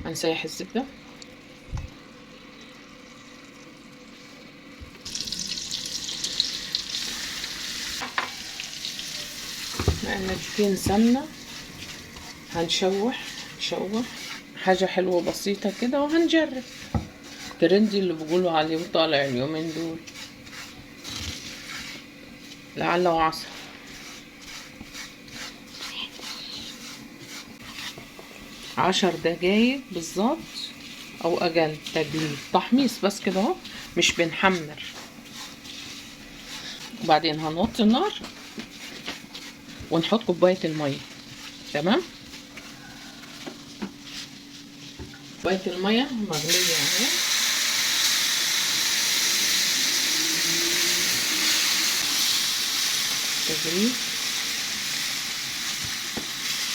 هنسيح الزبدة. معلقتين سمنة. هنشوح حاجة حلوة بسيطة كده، وهنجرب ترندي اللي بيقولوا عليه وطالع اليومين دول، لعل وعسى. 10 دقايق بالظبط او اقل تقليب، تحميص بس كده اهو، مش بنحمر. وبعدين هنوطي النار ونحط كوباية المية. تمام، كوباية المية مغلية اهي. تغلي،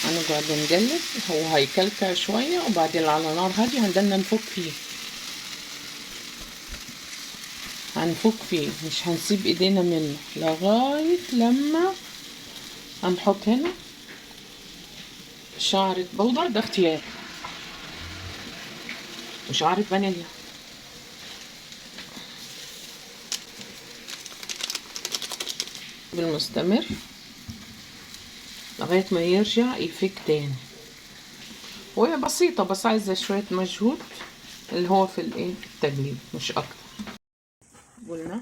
هنقعد نقلب، هو هيكلكع شوية، وبعدين على نار هادية هنضلنا هنفك فيه، مش هنسيب ايدينا منه لغاية لما هنحط هنا شعرة بودرة، ده اختياري، وشعرة فانيليا. بالمستمر لغاية ما يرجع يفك تاني. وهي بسيطة بس عايزة شوية مجهود، اللي هو في الايه، في التقليب مش اكتر. قلنا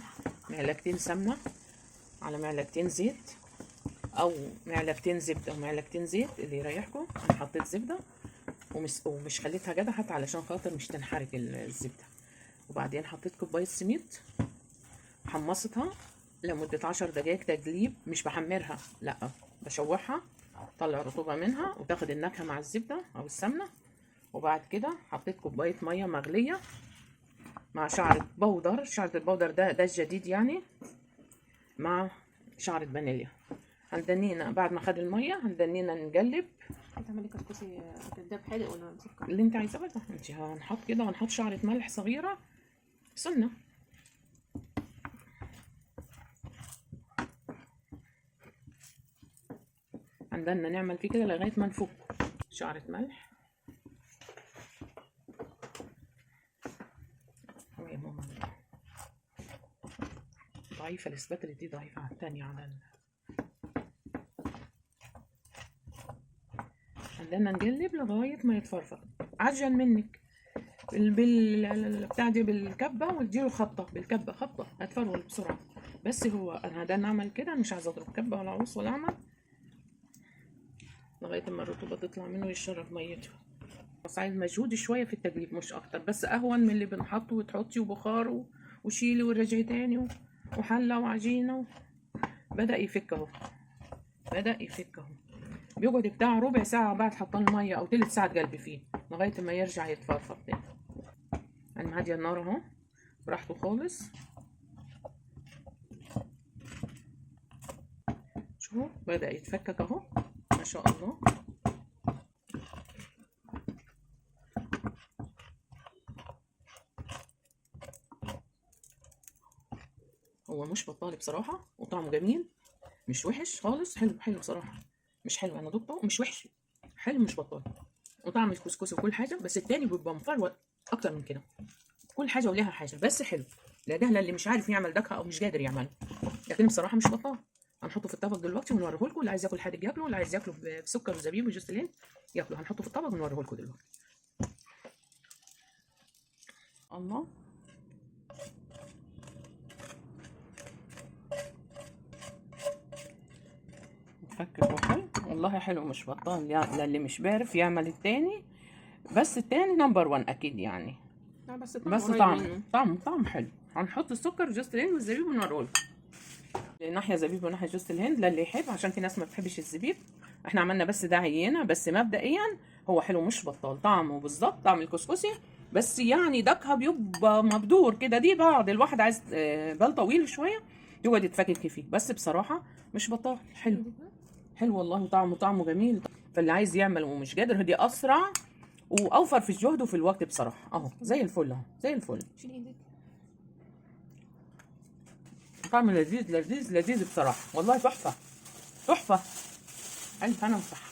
معلقتين سمنة على معلقتين زيت، او معلقتين زبدة ومعلقتين زيت اللي يريحكم. انا حطيت زبدة ومش خليتها جدع حتى علشان خاطر مش تنحرق الزبدة. وبعدين حطيت كوباية سميد، حمصتها لمدة 10 دقايق تقليب، مش بحمرها، لا بشوحها، طلع رطوبة منها وتاخد النكهة مع الزبدة او السمنة. وبعد كده حطيت كوباية مية مغلية مع شعرة بودر. شعرة البودر ده الجديد يعني، مع شعرة فانيليا. هندنينا بعد ما خد المية هندنينا نقلب. هتعملي كسكسي كداب حادق ولا مسكر؟ اللي انت عايزاه بقى انت. هنحط كده، وهنحط شعرة ملح صغيرة، سنة. عندنا نعمل فيه كده لغاية ما نفك. شعرة ملح. يا ماما ضعيفة، الاسباتري دي ضعيفة على التانية. عندنا نقلب لغاية ما يتفرفر. عجن منك بتاع دي بالكبة، وتديله خبطة بالكبة، خبطة هتفرول بسرعة. بس هو انا ده نعمل كده، مش عايزة اضرب كبة ولا عوص ولا اعمل، لغاية ما الرطوبة تطلع منه ويشرب ميته. بس عايز مجهود شوية في التجليد مش اكتر، بس اهون من اللي بنحطه وتحطي وبخار وشيلي ورجعي تاني وحلة وعجينة. بدأ يفك اهو، بدأ يفك اهو. بيقعد بتاع ربع ساعة بعد حطان المية او تلت ساعة تقلبي فيه لغاية ما يرجع يتفرفر تاني. انا مهديه النار اهو براحته خالص. شوفوا بدأ يتفكك اهو، ما شاء الله. هو مش بطال بصراحة، وطعمه جميل، مش وحش خالص، حلو حلو بصراحة، مش حلو، انا دقته مش وحش، حلو مش بطال، وطعم الكسكسي وكل حاجة. بس التاني بيبقى مفروت اكتر من كده، كل حاجة وليها حاجة، بس حلو. لا ده اللي مش عارف يعمل دكها او مش قادر يعمله، لكن بصراحة مش بطال. هنحطه في الطبق دلوقتي ونوريه لكم. اللي عايز ياكل حادق ياكله، اللي عايز ياكله بسكر وزبيب وجوز الهند ياكله. هنحطه في الطبق ونوريه لكم دلوقتي. الله، فكك وحلو والله، حلو مش بطال يعني. اللي مش بعرف يعمل التاني، بس التاني نمبر 1 اكيد يعني. لا بس طعم حلو. هنحط السكر وجوز الهند والزبيب ونوريه لكم. ناحيه زبيب وناحيه جوز الهند للي يحب، عشان في ناس ما بتحبش الزبيب. احنا عملنا بس ده عينه بس. مبدئيا هو حلو مش بطال، طعمه بالظبط طعم الكسكسي، بس يعني دكها بيبقى مبدور كده. دي بعض الواحد عايز بال طويل شويه يقعد يتفكك فيه، بس بصراحه مش بطال، حلو حلو والله. طعمه جميل. فاللي عايز يعمل ومش قادر، دي اسرع واوفر في الجهد وفي الوقت بصراحه اهو. زي الفل اهو، زي الفل. طعم لذيذ لذيذ لذيذ بصراحه والله، تحفه تحفه. الف هنا وصحه.